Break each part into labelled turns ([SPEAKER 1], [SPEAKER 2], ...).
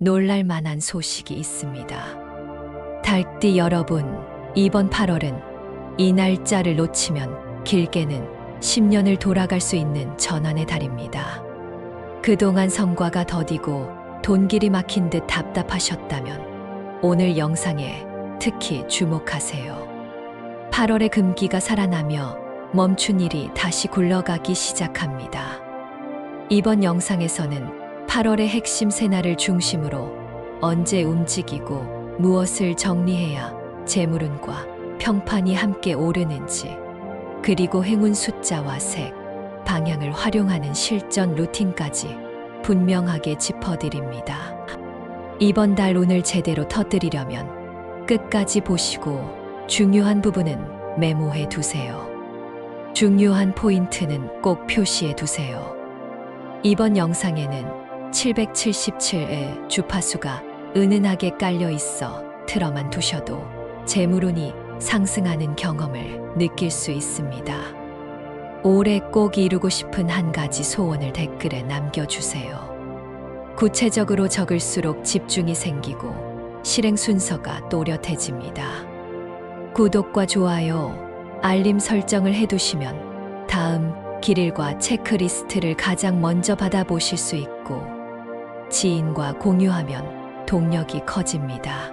[SPEAKER 1] 놀랄 만한 소식이 있습니다. 달띠 여러분, 이번 8월은 이 날짜를 놓치면 길게는 10년을 돌아갈 수 있는 전환의 달입니다. 그동안 성과가 더디고 돈길이 막힌 듯 답답하셨다면 오늘 영상에 특히 주목하세요. 8월의 금기가 살아나며 멈춘 일이 다시 굴러가기 시작합니다. 이번 영상에서는 8월의 핵심 새날을 중심으로 언제 움직이고 무엇을 정리해야 재물운과 평판이 함께 오르는지, 그리고 행운 숫자와 색, 방향을 활용하는 실전 루틴까지 분명하게 짚어드립니다. 이번 달 운을 제대로 터뜨리려면 끝까지 보시고 중요한 부분은 메모해 두세요. 중요한 포인트는 꼭 표시해 두세요. 이번 영상에는 777의 주파수가 은은하게 깔려 있어 틀어만 두셔도 재물운이 상승하는 경험을 느낄 수 있습니다. 올해 꼭 이루고 싶은 한 가지 소원을 댓글에 남겨주세요. 구체적으로 적을수록 집중이 생기고 실행 순서가 또렷해집니다. 구독과 좋아요, 알림 설정을 해두시면 다음 길일과 체크리스트를 가장 먼저 받아보실 수 있고 지인과 공유하면 동력이 커집니다.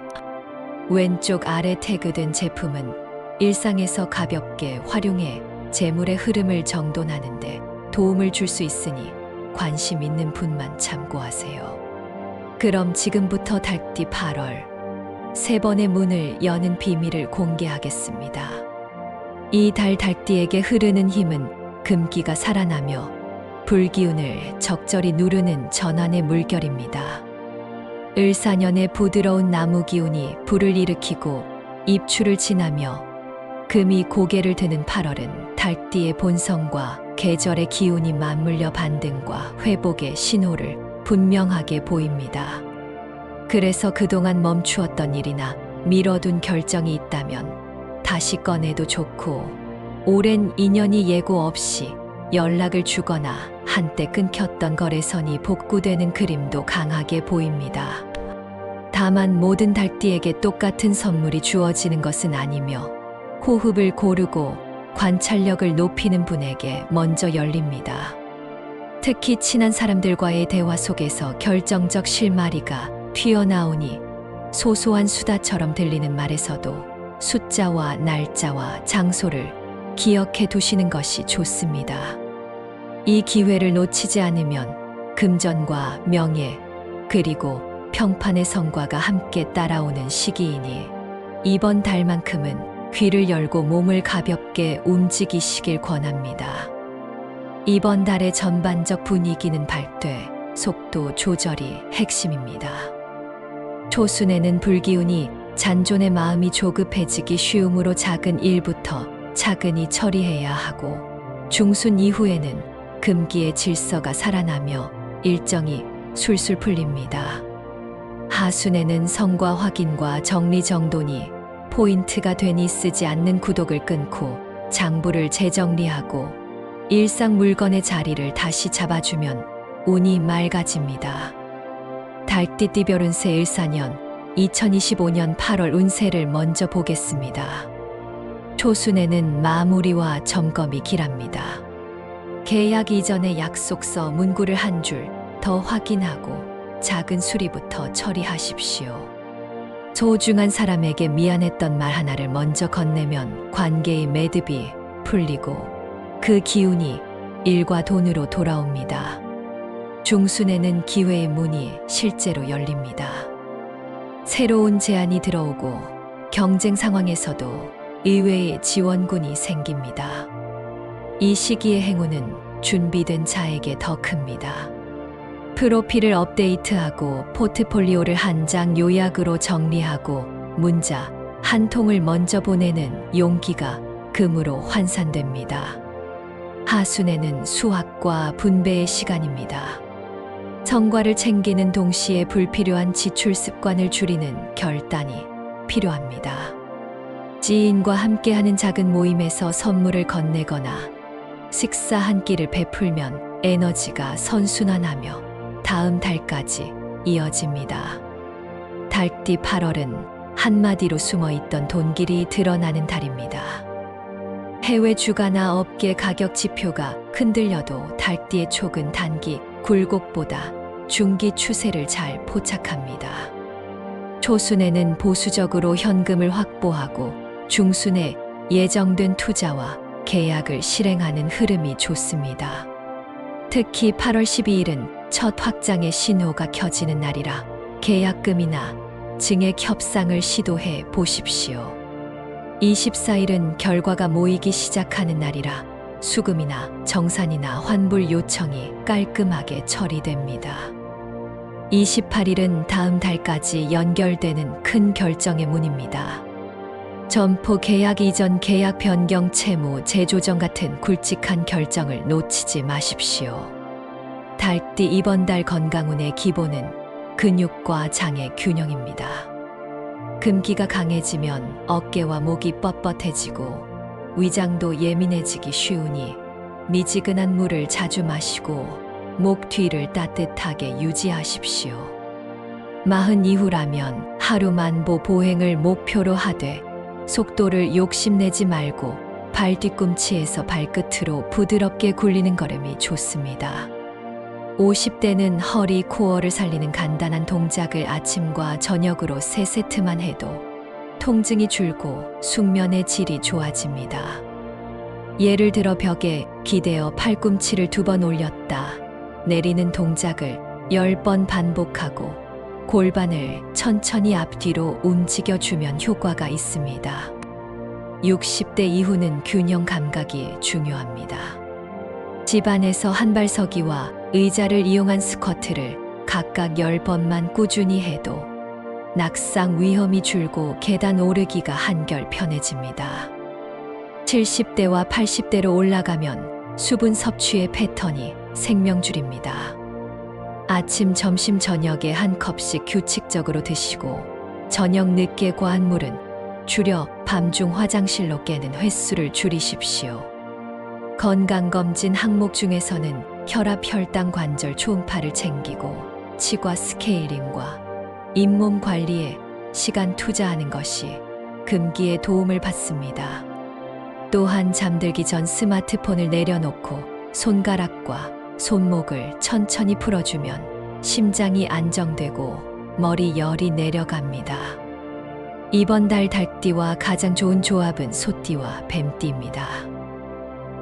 [SPEAKER 1] 왼쪽 아래 태그된 제품은 일상에서 가볍게 활용해 재물의 흐름을 정돈하는데 도움을 줄 수 있으니 관심 있는 분만 참고하세요. 그럼 지금부터 달띠 8월 세 번의 문을 여는 비밀을 공개하겠습니다. 이 달 달띠에게 흐르는 힘은 금기가 살아나며 불기운을 적절히 누르는 전환의 물결입니다. 을사년의 부드러운 나무 기운이 불을 일으키고 입추를 지나며 금이 고개를 드는 8월은 달띠의 본성과 계절의 기운이 맞물려 반등과 회복의 신호를 분명하게 보입니다. 그래서 그동안 멈추었던 일이나 미뤄둔 결정이 있다면 다시 꺼내도 좋고, 오랜 인연이 예고 없이 연락을 주거나 한때 끊겼던 거래선이 복구되는 그림도 강하게 보입니다. 다만 모든 달띠에게 똑같은 선물이 주어지는 것은 아니며 호흡을 고르고 관찰력을 높이는 분에게 먼저 열립니다. 특히 친한 사람들과의 대화 속에서 결정적 실마리가 튀어나오니 소소한 수다처럼 들리는 말에서도 숫자와 날짜와 장소를 기억해 두시는 것이 좋습니다. 이 기회를 놓치지 않으면 금전과 명예, 그리고 평판의 성과가 함께 따라오는 시기이니 이번 달만큼은 귀를 열고 몸을 가볍게 움직이시길 권합니다. 이번 달의 전반적 분위기는 발돼 속도 조절이 핵심입니다. 초순에는 불기운이 잔존의 마음이 조급해지기 쉬움으로 작은 일부터 차근히 처리해야 하고, 중순 이후에는 금기의 질서가 살아나며 일정이 술술 풀립니다. 하순에는 성과 확인과 정리정돈이 포인트가 되니 쓰지 않는 구독을 끊고 장부를 재정리하고 일상 물건의 자리를 다시 잡아주면 운이 맑아집니다. 달띠 띠별 운세 을사년 2025년 8월 운세를 먼저 보겠습니다. 초순에는 마무리와 점검이 길합니다. 계약 이전의 약속서 문구를 한 줄 더 확인하고 작은 수리부터 처리하십시오. 소중한 사람에게 미안했던 말 하나를 먼저 건네면 관계의 매듭이 풀리고 그 기운이 일과 돈으로 돌아옵니다. 중순에는 기회의 문이 실제로 열립니다. 새로운 제안이 들어오고 경쟁 상황에서도 의외의 지원군이 생깁니다. 이 시기의 행운은 준비된 자에게 더 큽니다. 프로필을 업데이트하고 포트폴리오를 한 장 요약으로 정리하고 문자 한 통을 먼저 보내는 용기가 금으로 환산됩니다. 하순에는 수학과 분배의 시간입니다. 성과를 챙기는 동시에 불필요한 지출 습관을 줄이는 결단이 필요합니다. 지인과 함께하는 작은 모임에서 선물을 건네거나 식사 한 끼를 베풀면 에너지가 선순환하며 다음 달까지 이어집니다. 달띠 8월은 한마디로 숨어있던 돈길이 드러나는 달입니다. 해외 주가나 업계 가격 지표가 흔들려도 달띠의 촉은 단기 굴곡보다 중기 추세를 잘 포착합니다. 초순에는 보수적으로 현금을 확보하고 중순에 예정된 투자와 계약을 실행하는 흐름이 좋습니다. 특히 8월 12일은 첫 확장의 신호가 켜지는 날이라 계약금이나 증액 협상을 시도해 보십시오. 24일은 결과가 모이기 시작하는 날이라 수금이나 정산이나 환불 요청이 깔끔하게 처리됩니다. 28일은 다음 달까지 연결되는 큰 결정의 문입니다. 점포 계약 이전 계약 변경 채무 재조정 같은 굵직한 결정을 놓치지 마십시오. 달띠 이번 달 건강운의 기본은 근육과 장의 균형입니다. 금기가 강해지면 어깨와 목이 뻣뻣해지고 위장도 예민해지기 쉬우니 미지근한 물을 자주 마시고 목 뒤를 따뜻하게 유지하십시오. 40 이후라면 하루 만보 보행을 목표로 하되 속도를 욕심내지 말고 발 뒤꿈치에서 발끝으로 부드럽게 굴리는 걸음이 좋습니다. 50대는 허리, 코어를 살리는 간단한 동작을 아침과 저녁으로 3세트만 해도 통증이 줄고 숙면의 질이 좋아집니다. 예를 들어 벽에 기대어 팔꿈치를 2번 올렸다 내리는 동작을 10번 반복하고 골반을 천천히 앞뒤로 움직여주면 효과가 있습니다. 60대 이후는 균형 감각이 중요합니다. 집안에서 한발서기와 의자를 이용한 스쿼트를 각각 10번만 꾸준히 해도 낙상 위험이 줄고 계단 오르기가 한결 편해집니다. 70대와 80대로 올라가면 수분 섭취의 패턴이 생명줄입니다. 아침, 점심, 저녁에 한 컵씩 규칙적으로 드시고 저녁 늦게 과한 물은 줄여 밤중 화장실로 깨는 횟수를 줄이십시오. 건강검진 항목 중에서는 혈압, 혈당, 관절, 초음파를 챙기고 치과 스케일링과 잇몸 관리에 시간 투자하는 것이 금기에 도움을 받습니다. 또한 잠들기 전 스마트폰을 내려놓고 손가락과 손목을 천천히 풀어주면 심장이 안정되고 머리 열이 내려갑니다. 이번 달 달띠와 가장 좋은 조합은 소띠와 뱀띠입니다.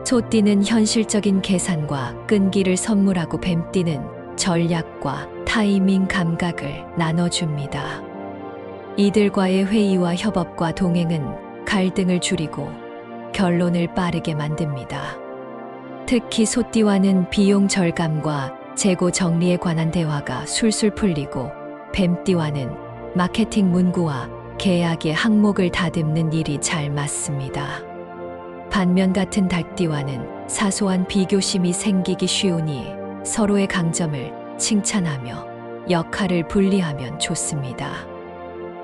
[SPEAKER 1] 소띠는 현실적인 계산과 끈기를 선물하고 뱀띠는 전략과 타이밍 감각을 나눠줍니다. 이들과의 회의와 협업과 동행은 갈등을 줄이고 결론을 빠르게 만듭니다. 특히 소띠와는 비용 절감과 재고 정리에 관한 대화가 술술 풀리고 뱀띠와는 마케팅 문구와 계약의 항목을 다듬는 일이 잘 맞습니다. 반면 같은 달띠와는 사소한 비교심이 생기기 쉬우니 서로의 강점을 칭찬하며 역할을 분리하면 좋습니다.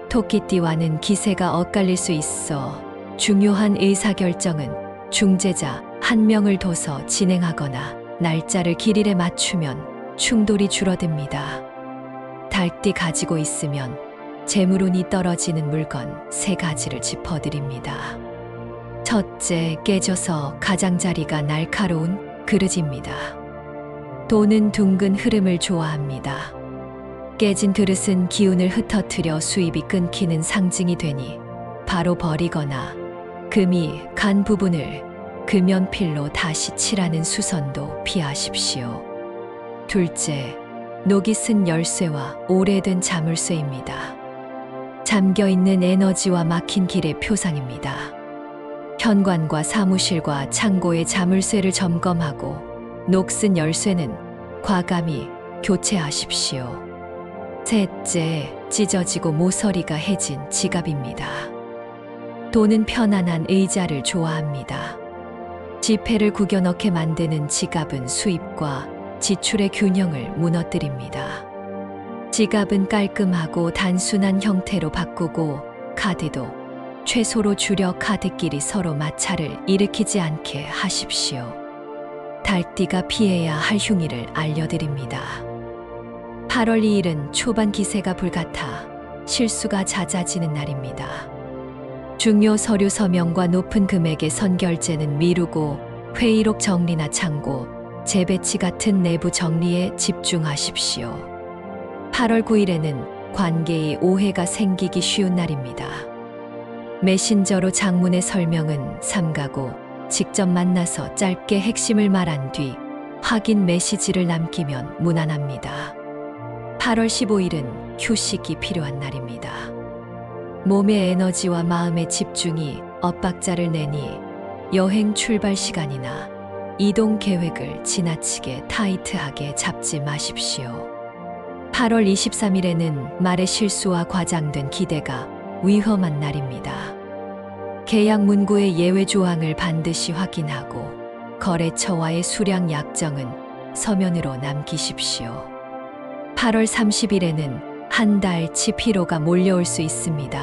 [SPEAKER 1] 토끼띠와는 기세가 엇갈릴 수 있어 중요한 의사결정은 중재자 한 명을 둬서 진행하거나 날짜를 길일에 맞추면 충돌이 줄어듭니다. 달띠 가지고 있으면 재물운이 떨어지는 물건 3가지를 짚어드립니다. 첫째, 깨져서 가장자리가 날카로운 그릇입니다. 돈은 둥근 흐름을 좋아합니다. 깨진 그릇은 기운을 흩어뜨려 수입이 끊기는 상징이 되니 바로 버리거나 금이 간 부분을 금연필로 다시 칠하는 수선도 피하십시오. 둘째, 녹이 쓴 열쇠와 오래된 자물쇠입니다. 잠겨있는 에너지와 막힌 길의 표상입니다. 현관과 사무실과 창고의 자물쇠를 점검하고 녹슨 열쇠는 과감히 교체하십시오. 셋째, 찢어지고 모서리가 해진 지갑입니다. 돈은 편안한 의자를 좋아합니다. 지폐를 구겨 넣게 만드는 지갑은 수입과 지출의 균형을 무너뜨립니다. 지갑은 깔끔하고 단순한 형태로 바꾸고 카드도 최소로 줄여 카드끼리 서로 마찰을 일으키지 않게 하십시오. 달띠가 피해야 할 흉의를 알려드립니다. 8월 2일은 초반 기세가 불같아 실수가 잦아지는 날입니다. 중요 서류 서명과 높은 금액의 선결제는 미루고 회의록 정리나 창고, 재배치 같은 내부 정리에 집중하십시오. 8월 9일에는 관계의 오해가 생기기 쉬운 날입니다. 메신저로 장문의 설명은 삼가고 직접 만나서 짧게 핵심을 말한 뒤 확인 메시지를 남기면 무난합니다. 8월 15일은 휴식이 필요한 날입니다. 몸의 에너지와 마음의 집중이 엇박자를 내니 여행 출발 시간이나 이동 계획을 지나치게 타이트하게 잡지 마십시오. 8월 23일에는 말의 실수와 과장된 기대가 위험한 날입니다. 계약 문구의 예외 조항을 반드시 확인하고 거래처와의 수량 약정은 서면으로 남기십시오. 8월 30일에는 한 달치 피로가 몰려올 수 있습니다.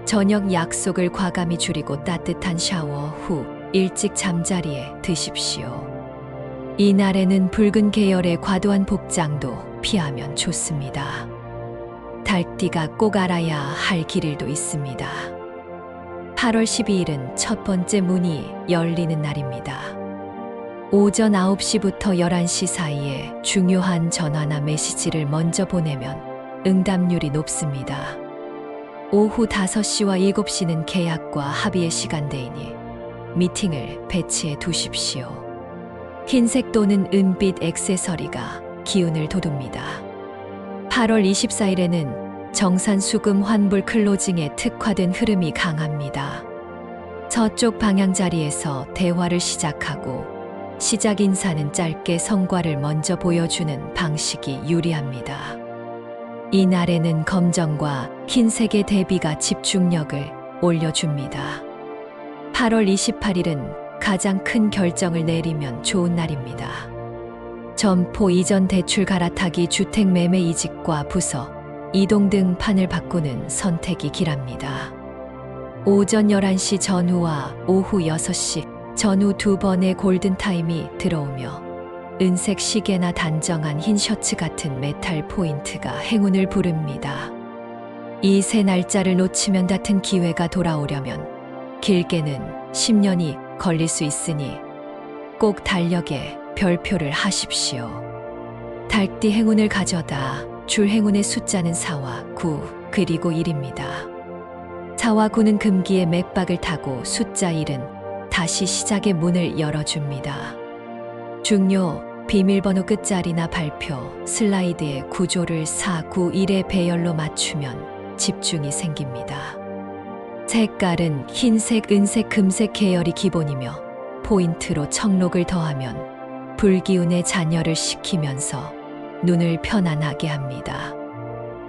[SPEAKER 1] 저녁 약속을 과감히 줄이고 따뜻한 샤워 후 일찍 잠자리에 드십시오. 이날에는 붉은 계열의 과도한 복장도 피하면 좋습니다. 달띠가 꼭 알아야 할 길일도 있습니다. 8월 12일은 첫 번째 문이 열리는 날입니다. 오전 9시부터 11시 사이에 중요한 전화나 메시지를 먼저 보내면 응답률이 높습니다. 오후 5시와 7시는 계약과 합의의 시간대이니 미팅을 배치해 두십시오. 흰색 또는 은빛 액세서리가 기운을 돋웁니다. 8월 24일에는 정산수금 환불 클로징에 특화된 흐름이 강합니다. 서쪽 방향 자리에서 대화를 시작하고 시작 인사는 짧게 성과를 먼저 보여주는 방식이 유리합니다. 이날에는 검정과 흰색의 대비가 집중력을 올려줍니다. 8월 28일은 가장 큰 결정을 내리면 좋은 날입니다. 점포 이전 대출 갈아타기 주택 매매 이직과 부서, 이동 등 판을 바꾸는 선택이 길합니다. 오전 11시 전후와 오후 6시 전후 2번의 골든타임이 들어오며 은색 시계나 단정한 흰 셔츠 같은 메탈 포인트가 행운을 부릅니다. 이 세 날짜를 놓치면 같은 기회가 돌아오려면 길게는 10년이 걸릴 수 있으니 꼭 달력에 별표를 하십시오. 달띠 행운을 가져다 줄 행운의 숫자는 4와 9 그리고 1입니다. 4와 9는 금기의 맥박을 타고 숫자 1은 다시 시작의 문을 열어줍니다. 중요 비밀번호 끝자리나 발표, 슬라이드의 구조를 4, 9, 1의 배열로 맞추면 집중이 생깁니다. 색깔은 흰색, 은색, 금색 계열이 기본이며 포인트로 청록을 더하면 불기운의 잔여를 시키면서 눈을 편안하게 합니다.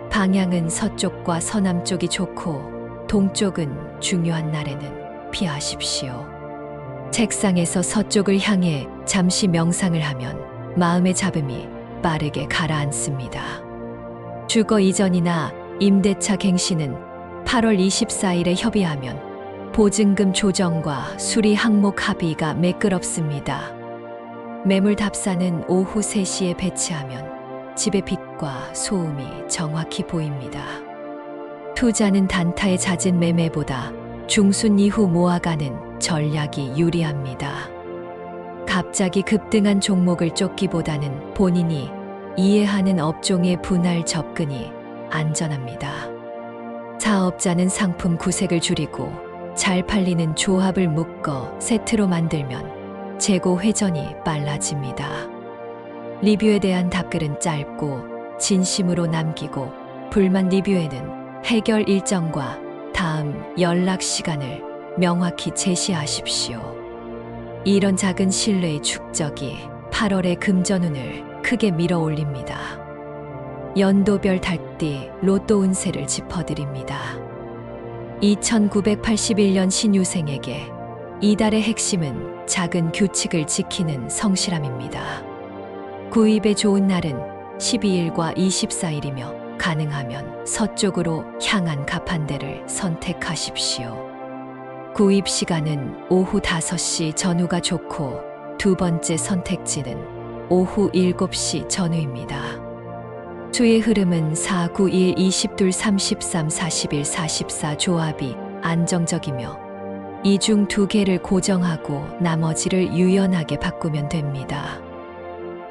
[SPEAKER 1] 방향은 서쪽과 서남쪽이 좋고 동쪽은 중요한 날에는 피하십시오. 책상에서 서쪽을 향해 잠시 명상을 하면 마음의 잡음이 빠르게 가라앉습니다. 주거 이전이나 임대차 갱신은 8월 24일에 협의하면 보증금 조정과 수리 항목 합의가 매끄럽습니다. 매물 답사는 오후 3시에 배치하면 집의 빛과 소음이 정확히 보입니다. 투자는 단타의 잦은 매매보다 중순 이후 모아가는 전략이 유리합니다. 갑자기 급등한 종목을 쫓기보다는 본인이 이해하는 업종의 분할 접근이 안전합니다. 사업자는 상품 구색을 줄이고 잘 팔리는 조합을 묶어 세트로 만들면 재고 회전이 빨라집니다. 리뷰에 대한 답글은 짧고 진심으로 남기고 불만 리뷰에는 해결 일정과 다음 연락 시간을 명확히 제시하십시오. 이런 작은 신뢰의 축적이 8월의 금전운을 크게 밀어 올립니다. 연도별 달띠 로또 운세를 짚어드립니다. 2981년 신유생에게 이달의 핵심은 작은 규칙을 지키는 성실함입니다. 구입에 좋은 날은 12일과 24일이며 가능하면 서쪽으로 향한 갑판대를 선택하십시오. 구입 시간은 오후 5시 전후가 좋고 두 번째 선택지는 오후 7시 전후입니다. 주의 흐름은 4, 9, 1, 22, 33, 41, 44 조합이 안정적이며 이 중 2개를 고정하고 나머지를 유연하게 바꾸면 됩니다.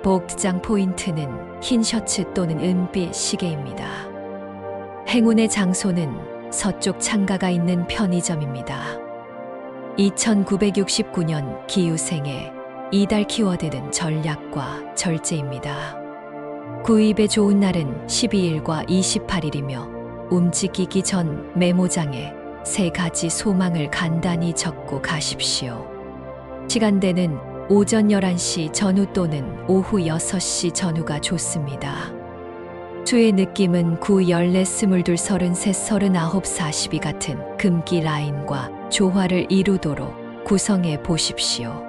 [SPEAKER 1] 복장 포인트는 흰 셔츠 또는 은빛 시계입니다. 행운의 장소는 서쪽 창가가 있는 편의점입니다. 2969년 기유생의 이달 키워드는 전략과 절제입니다. 구입에 좋은 날은 12일과 28일이며 움직이기 전 메모장에 3가지 소망을 간단히 적고 가십시오. 시간대는 오전 11시 전후 또는 오후 6시 전후가 좋습니다. 주의 느낌은 9, 14, 22, 33, 39, 42 같은 금기 라인과 조화를 이루도록 구성해 보십시오.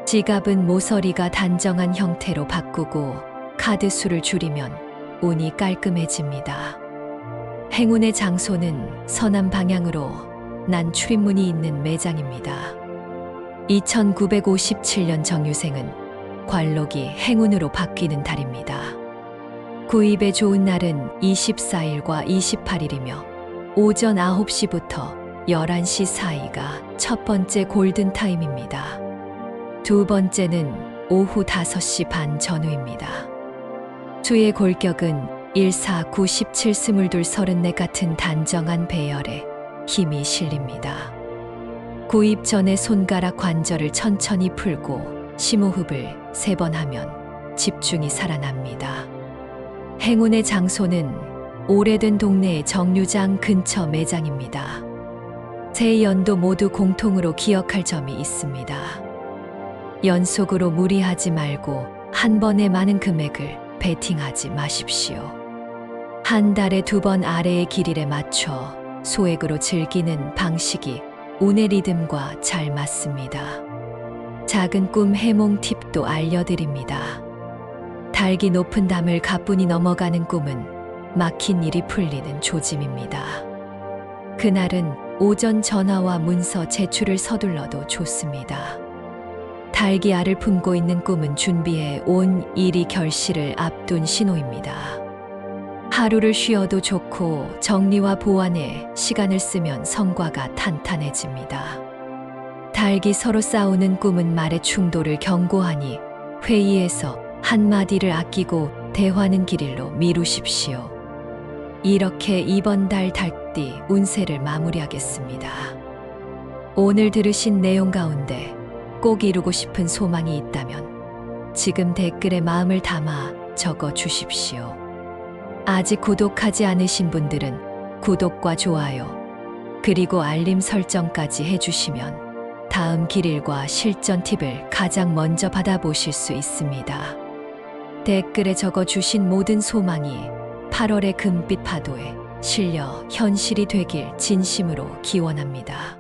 [SPEAKER 1] 지갑은 모서리가 단정한 형태로 바꾸고 카드 수를 줄이면 운이 깔끔해집니다. 행운의 장소는 서남 방향으로 난 출입문이 있는 매장입니다. 2957년 정유생은 관록이 행운으로 바뀌는 달입니다. 구입에 좋은 날은 24일과 28일이며 오전 9시부터 11시 사이가 첫 번째 골든타임입니다. 두 번째는 오후 5시 반 전후입니다. 주의 골격은 1, 4, 9, 17, 22, 34 같은 단정한 배열에 힘이 실립니다. 구입 전에 손가락 관절을 천천히 풀고 심호흡을 3번 하면 집중이 살아납니다. 행운의 장소는 오래된 동네의 정류장 근처 매장입니다. 새 연도 모두 공통으로 기억할 점이 있습니다. 연속으로 무리하지 말고 한 번에 많은 금액을 베팅하지 마십시오. 한 달에 2번 아래의 길일에 맞춰 소액으로 즐기는 방식이 운의 리듬과 잘 맞습니다. 작은 꿈 해몽 팁도 알려드립니다. 달기 높은 담을 가뿐히 넘어가는 꿈은 막힌 일이 풀리는 조짐입니다. 그날은 오전 전화와 문서 제출을 서둘러도 좋습니다. 달기 알을 품고 있는 꿈은 준비해 온 일이 결실을 앞둔 신호입니다. 하루를 쉬어도 좋고 정리와 보완에 시간을 쓰면 성과가 탄탄해집니다. 달기 서로 싸우는 꿈은 말의 충돌을 경고하니 회의에서 한마디를 아끼고 대화는 길일로 미루십시오. 이렇게 이번 달 달띠 운세를 마무리하겠습니다. 오늘 들으신 내용 가운데 꼭 이루고 싶은 소망이 있다면 지금 댓글에 마음을 담아 적어 주십시오. 아직 구독하지 않으신 분들은 구독과 좋아요, 그리고 알림 설정까지 해주시면 다음 길일과 실전 팁을 가장 먼저 받아보실 수 있습니다. 댓글에 적어주신 모든 소망이 8월의 금빛 파도에 실려 현실이 되길 진심으로 기원합니다.